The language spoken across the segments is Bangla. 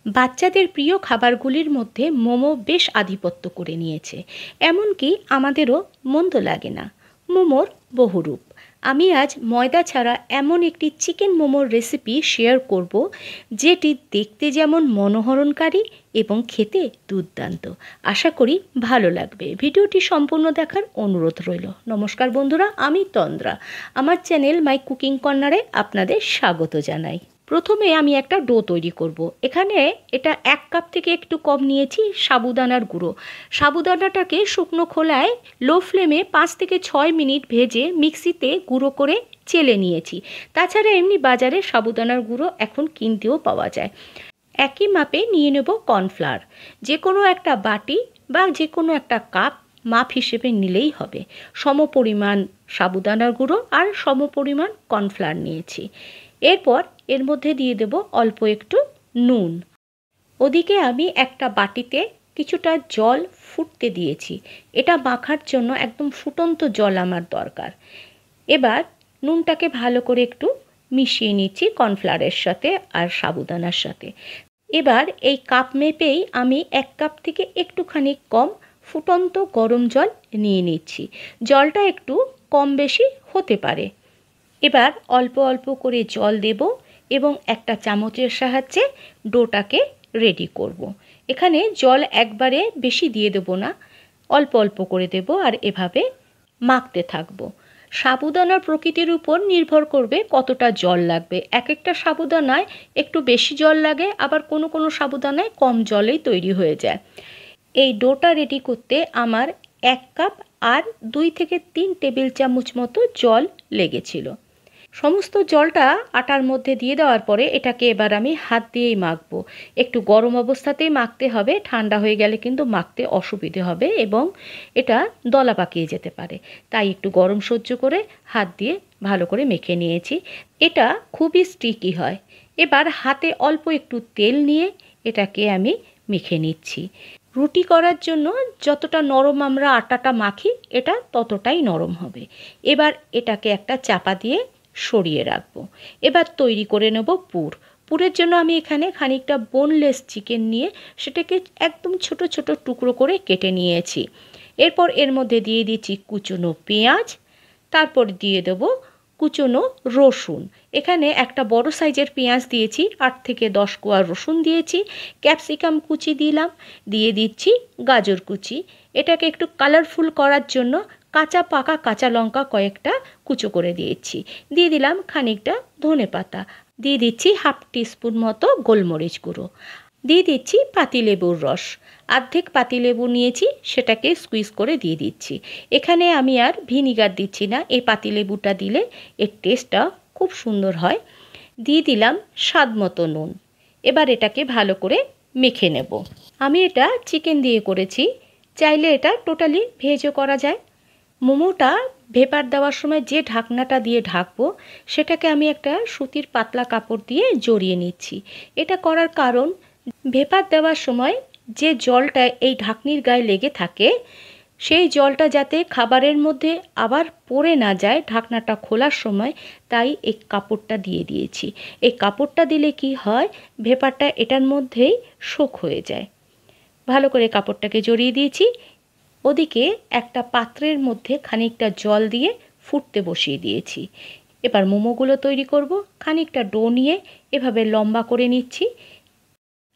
বাচ্চাদের প্রিয় খাবারগুলির মধ্যে মোমো বেশ আধিপত্য করে নিয়েছে। এমনকি আমাদেরও মন্দ লাগে না। মোমোর বহুরূপ। আমি আজ ময়দা ছাড়া এমন একটি চিকেন মোমোর রেসিপি শেয়ার করব, যেটি দেখতে যেমন মনোহরণকারী এবং খেতে দুর্দান্ত। আশা করি ভালো লাগবে। ভিডিওটি সম্পূর্ণ দেখার অনুরোধ রইল। নমস্কার বন্ধুরা, আমি তন্দ্রা। আমার চ্যানেল মাই কুকিং কর্নারে আপনাদের স্বাগত জানাই। প্রথমে আমি একটা ডো তৈরি করব। এখানে এটা 1 কাপ থেকে একটু কম নিয়েছি সাবুদানার গুঁড়ো। সাবুদানাটাকে শুকনো খোলায় লো ফ্লেমে 5 থেকে 6 মিনিট ভেজে মিক্সিতে গুঁড়ো করে চেলে নিয়েছি। তাছাড়া এমনি বাজারে সাবুদানার গুঁড়ো এখন কিনতেও পাওয়া যায়। একই মাপে নিয়ে নেব কর্নফ্লাওয়ার। যে কোনো একটা বাটি বা যে কোনো একটা কাপ মাপ হিসেবে নিলেই হবে। সমপরিমাণ সাবুদানার গুঁড়ো আর সমপরিমাণ কর্নফ্লাওয়ার নিয়েছি। এরপর এর মধ্যে দিয়ে দেব অল্প একটু নুন। ওদিকে আমি একটা বাটিতে কিছুটা জল ফুটতে দিয়েছি। এটা মাখার জন্য একদম ফুটন্ত জল আমার দরকার। এবার নুনটাকে ভালো করে একটু মিশিয়ে নিচ্ছি কর্নফ্লাওয়ারের সাথে আর সাবুদানার সাথে। এবার এই কাপ মেপেই আমি 1 কাপ থেকে একটুখানি কম ফুটন্ত গরম জল নিয়ে নিচ্ছি। জলটা একটু কম বেশি হতে পারে। এবার অল্প অল্প করে জল দেব এবং একটা চামচের সাহায্যে ডোটাকে রেডি করব। এখানে জল একবারে বেশি দিয়ে দেব না, অল্প অল্প করে দেব আর এভাবে মাখতে থাকব। সাবুদানার প্রকৃতির উপর নির্ভর করবে কতটা জল লাগবে। এক একটা সাবুদানায় একটু বেশি জল লাগে, আবার কোনো কোনো সাবুদানায় কম জলেই তৈরি হয়ে যায়। এই ডোটা রেডি করতে আমার 1 কাপ আর 2 থেকে 3 টেবিল চামচ মতো জল লেগেছিল। সমস্ত জলটা আটার মধ্যে দিয়ে দেওয়ার পরে এটাকে এবার আমি হাত দিয়েই মাখবো। একটু গরম অবস্থাতেই মাখতে হবে, ঠান্ডা হয়ে গেলে কিন্তু মাখতে অসুবিধে হবে এবং এটা দলা পাকিয়ে যেতে পারে। তাই একটু গরম সহ্য করে হাত দিয়ে ভালো করে মেখে নিয়েছি। এটা খুবই স্টিকি হয়। এবার হাতে অল্প একটু তেল নিয়ে এটাকে আমি মেখে নিচ্ছি। রুটি করার জন্য যতটা নরম আমরা আটাটা মাখি, এটা ততটাই নরম হবে। এবার এটাকে একটা চাপা দিয়ে সরিয়ে রাখবো। এবার তৈরি করে নেব পুর। পুরের জন্য আমি এখানে খানিকটা বোনলেস চিকেন নিয়ে সেটাকে একদম ছোট ছোট টুকরো করে কেটে নিয়েছি। এরপর এর মধ্যে দিয়ে দিচ্ছি কুচনো পেঁয়াজ, তারপর দিয়ে দেব কুচনো রসুন। এখানে একটা বড় সাইজের পেঁয়াজ দিয়েছি, 8 থেকে 10 কোয়া রসুন দিয়েছি, ক্যাপসিকাম কুচি দিলাম, দিয়ে দিচ্ছি গাজর কুচি। এটাকে একটু কালারফুল করার জন্য কাঁচা পাকা কাঁচা লঙ্কা কয়েকটা কুচো করে দিয়েছি। দিয়ে দিলাম খানিকটা ধনেপাতা, দিয়ে দিচ্ছি হাফ টিস্পুন মতো গোলমরিচ গুঁড়ো, দিয়ে দিচ্ছি পাতিলেবুর রস। অর্ধেক পাতিলেবু নিয়েছি, সেটাকে স্কুইজ করে দিয়ে দিচ্ছি। এখানে আমি আর ভিনিগার দিচ্ছি না, এই পাতিলেবুটা দিলে এর টেস্টটা খুব সুন্দর হয়। দিয়ে দিলাম স্বাদ মতো নুন। এবার এটাকে ভালো করে মেখে নেব। আমি এটা চিকেন দিয়ে করেছি, চাইলে এটা টোটালি ভেজও করা যায়। মোমোটা ভেপার দেওয়ার সময় যে ঢাকনাটা দিয়ে ঢাকবো, সেটাকে আমি একটা সুতির পাতলা কাপড় দিয়ে জড়িয়ে নিচ্ছি। এটা করার কারণ, ভেপার দেওয়ার সময় যে জলটা এই ঢাকনির গায়ে লেগে থাকে, সেই জলটা যাতে খাবারের মধ্যে আবার পড়ে না যায় ঢাকনাটা খোলার সময়, তাই এই কাপড়টা দিয়ে দিয়েছি। এই কাপড়টা দিলে কি হয়, ভেপারটা এটার মধ্যেই সোক হয়ে যায়। ভালো করে কাপড়টাকে জড়িয়ে দিয়েছি। ওদিকে একটা পাত্রের মধ্যে খানিকটা জল দিয়ে ফুটতে বসিয়ে দিয়েছি। এবার মোমোগুলো তৈরি করব। খানিকটা ডো নিয়ে এভাবে লম্বা করে নিচ্ছি।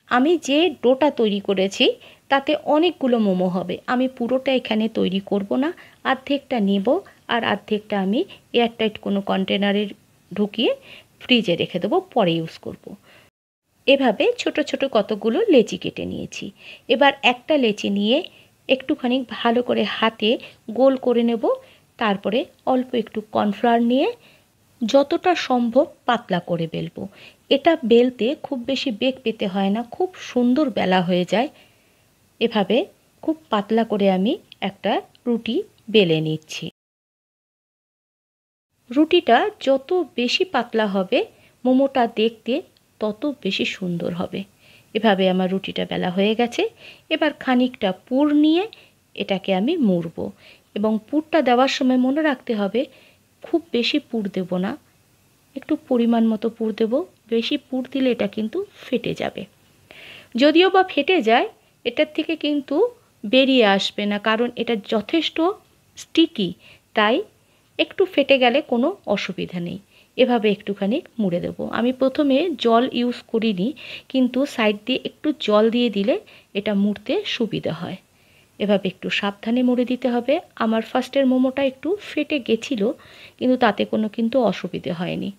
আমি যে ডোটা তৈরি করেছি তাতে অনেকগুলো মোমো হবে। আমি পুরোটা এখানে তৈরি করব না, অর্ধেকটা নেব আর অর্ধেকটা আমি এয়ারটাইট কোনো কন্টেনারে ঢুকিয়ে ফ্রিজে রেখে দেবো, পরে ইউজ করব। এভাবে ছোট ছোট কতগুলো লেচি কেটে নিয়েছি। এবার একটা লেচি নিয়ে একটুখানি ভালো করে হাতে গোল করে নেব। তারপরে অল্প একটু কর্নফ্লাওয়ার নিয়ে যতটা সম্ভব পাতলা করে বেলবো। এটা বেলতে খুব বেশি বেগ পেতে হয় না, খুব সুন্দর বেলা হয়ে যায়। এভাবে খুব পাতলা করে আমি একটা রুটি বেলে নিচ্ছি। রুটিটা যত বেশি পাতলা হবে, মোমোটা দেখতে তত বেশি সুন্দর হবে। এভাবে আমার রুটিটা বেলা হয়ে গেছে। এবার খানিকটা পুর নিয়ে এটাকে আমি মুড়ব, এবং পুরটা দেওয়ার সময় মনে রাখতে হবে খুব বেশি পুর দেব না, একটু পরিমাণ মতো পুর দেব। বেশি পুর দিলে এটা কিন্তু ফেটে যাবে। যদিও বা ফেটে যায়, এটার থেকে কিন্তু বেরিয়ে আসবে না, কারণ এটা যথেষ্ট স্টিকি, তাই একটু ফেটে গেলে কোনো অসুবিধা নেই। এভাবে একটুখানি মুড়ে দেবো। আমি প্রথমে জল ইউজ করিনি, কিন্তু সাইড দিয়ে একটু জল দিয়ে দিলে এটা মুড়তে সুবিধা হয়। এভাবে একটু সাবধানে মুড়ে দিতে হবে। আমার ফার্স্টের মোমোটা একটু ফেটে গেছিলো, কিন্তু তাতে কোনো কিন্তু অসুবিধে হয়নি।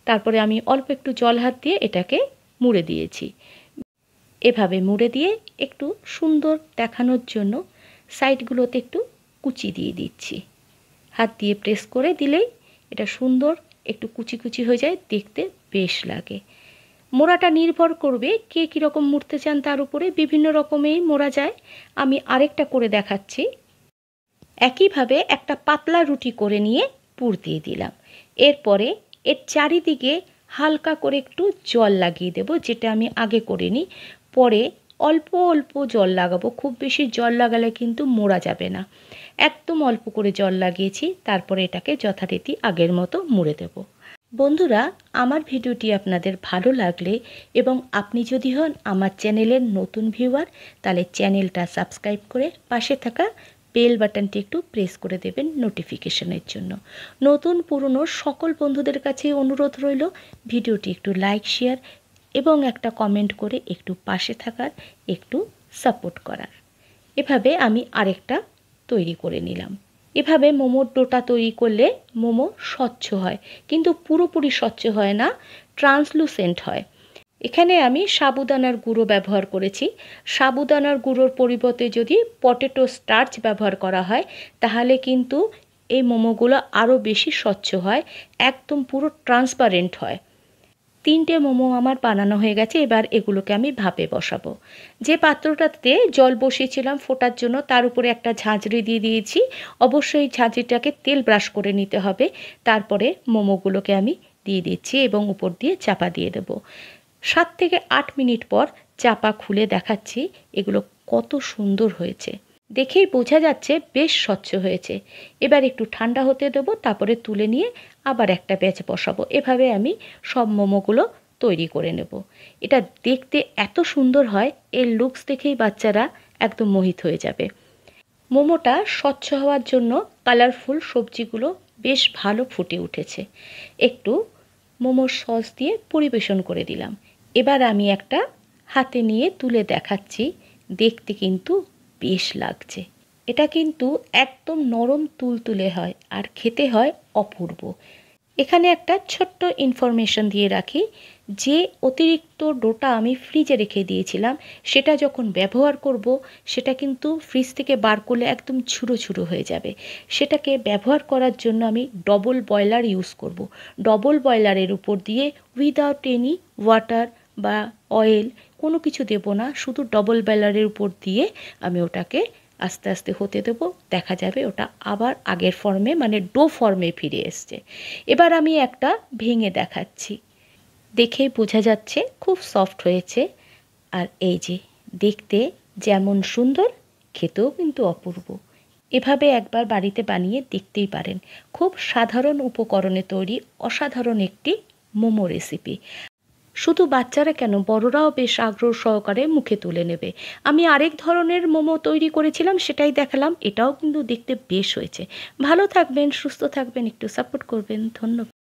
তারপরে আমি অল্প একটু জল হাত দিয়ে এটাকে মুড়ে দিয়েছি। এভাবে মুড়ে দিয়ে একটু সুন্দর দেখানোর জন্য সাইডগুলোতে একটু কুচি দিয়ে দিচ্ছি। হাত দিয়ে প্রেস করে দিলেই এটা সুন্দর একটু কুচি কুচি হয়ে যায়, দেখতে বেশ লাগে। মোড়াটা নির্ভর করবে কে কীরকম মুড়তে চান তার উপরে, বিভিন্ন রকমেই মোড়া যায়। আমি আরেকটা করে দেখাচ্ছি। একইভাবে একটা পাতলা রুটি করে নিয়ে পুর দিয়ে দিলাম। এরপরে এর চারিদিকে হালকা করে একটু জল লাগিয়ে দেব, যেটা আমি আগে করিনি। পরে অল্প অল্প জল লাগাবো, খুব বেশি জল লাগালে কিন্তু মোড়া যাবে না। একদম অল্প করে জল লাগিয়েছি, তারপরে এটাকে যথারীতি আগের মতো মুড়ে দেব। বন্ধুরা, আমার ভিডিওটি আপনাদের ভালো লাগলে এবং আপনি যদি হন আমার চ্যানেলের নতুন ভিউয়ার, তাহলে চ্যানেলটা সাবস্ক্রাইব করে পাশে থাকা বেল বাটনটি একটু প্রেস করে দেবেন নোটিফিকেশনের জন্য। নতুন পুরনো সকল বন্ধুদের কাছে অনুরোধ রইল, ভিডিওটি একটু লাইক, শেয়ার এবং একটা কমেন্ট করে একটু পাশে থাকার, একটু সাপোর্ট করার। এভাবে আমি আরেকটা তৈরি করে নিলাম। এভাবে মোমোর ডোটা তৈরি করলে মোমো স্বচ্ছ হয়, কিন্তু পুরোপুরি স্বচ্ছ হয় না, ট্রান্সলুসেন্ট হয়। এখানে আমি সাবুদানার গুঁড়ো ব্যবহার করেছি। সাবুদানার গুঁড়োর পরিবর্তে যদি পটেটো স্টার্চ ব্যবহার করা হয়, তাহলে কিন্তু এই মোমোগুলো আরও বেশি স্বচ্ছ হয়, একদম পুরো ট্রান্সপারেন্ট হয়। 3টে মোমো আমার বানানো হয়ে গেছে। এবার এগুলোকে আমি ভাপে বসাবো। যে পাত্রটাতে জল বসিয়েছিলাম ফোটার জন্য, তার উপরে একটা ঝাঁঝরি দিয়ে দিয়েছি। অবশ্যই ঝাঁঝরিটাকে তেল ব্রাশ করে নিতে হবে। তারপরে মোমোগুলোকে আমি দিয়ে দিচ্ছি এবং উপর দিয়ে চাপা দিয়ে দেবো। 7 থেকে 8 মিনিট পর চাপা খুলে দেখাচ্ছি এগুলো কত সুন্দর হয়েছে। দেখেই বোঝা যাচ্ছে বেশ স্বচ্ছ হয়েছে। এবার একটু ঠান্ডা হতে দেবো, তারপরে তুলে নিয়ে আবার একটা ব্যাচ বসাবো। এভাবে আমি সব মোমোগুলো তৈরি করে নেব। এটা দেখতে এত সুন্দর হয়, এর লুকস দেখেই বাচ্চারা একদম মোহিত হয়ে যাবে। মোমোটা স্বচ্ছ হওয়ার জন্য কালারফুল সবজিগুলো বেশ ভালো ফুটে উঠেছে। একটু মোমোর সস দিয়ে পরিবেশন করে দিলাম। এবার আমি একটা হাতে নিয়ে তুলে দেখাচ্ছি, দেখতে কিন্তু বেশ লাগছে। এটা কিন্তু একদম নরম তুলতুলে হয় আর খেতে হয় অপূর্ব। এখানে একটা ছোট্ট ইনফরমেশন দিয়ে রাখি, যে অতিরিক্ত ডোটা আমি ফ্রিজে রেখে দিয়েছিলাম, সেটা যখন ব্যবহার করব সেটা কিন্তু ফ্রিজ থেকে বার করলে একদম ঝুরো ঝুরো হয়ে যাবে। সেটাকে ব্যবহার করার জন্য আমি ডবল বয়লার ইউজ করব। ডবল বয়লারের উপর দিয়ে উইদাউট এনি ওয়াটার বা অয়েল কোনো কিছু দেব না, শুধু ডবল বয়লারের উপর দিয়ে আমি ওটাকে আস্তে আস্তে হতে দেবো। দেখা যাবে ওটা আবার আগের ফর্মে, মানে ডো ফর্মে ফিরে এসছে। এবার আমি একটা ভেঙে দেখাচ্ছি, দেখেই বোঝা যাচ্ছে খুব সফট হয়েছে। আর এই যে দেখতে যেমন সুন্দর, খেতেও কিন্তু অপূর্ব। এভাবে একবার বাড়িতে বানিয়ে দেখতেই পারেন। খুব সাধারণ উপকরণে তৈরি অসাধারণ একটি মোমো রেসিপি। শুধু বাচ্চারা কেন, বড়রাও বেশ আগ্রহ সহকারে মুখে তুলে নেবে। আমি আরেক ধরনের মোমো তৈরি করেছিলাম, সেটাই দেখালাম। এটাও কিন্তু দেখতে বেশ হয়েছে। ভালো থাকবেন, সুস্থ থাকবেন, একটু সাপোর্ট করবেন। ধন্যবাদ।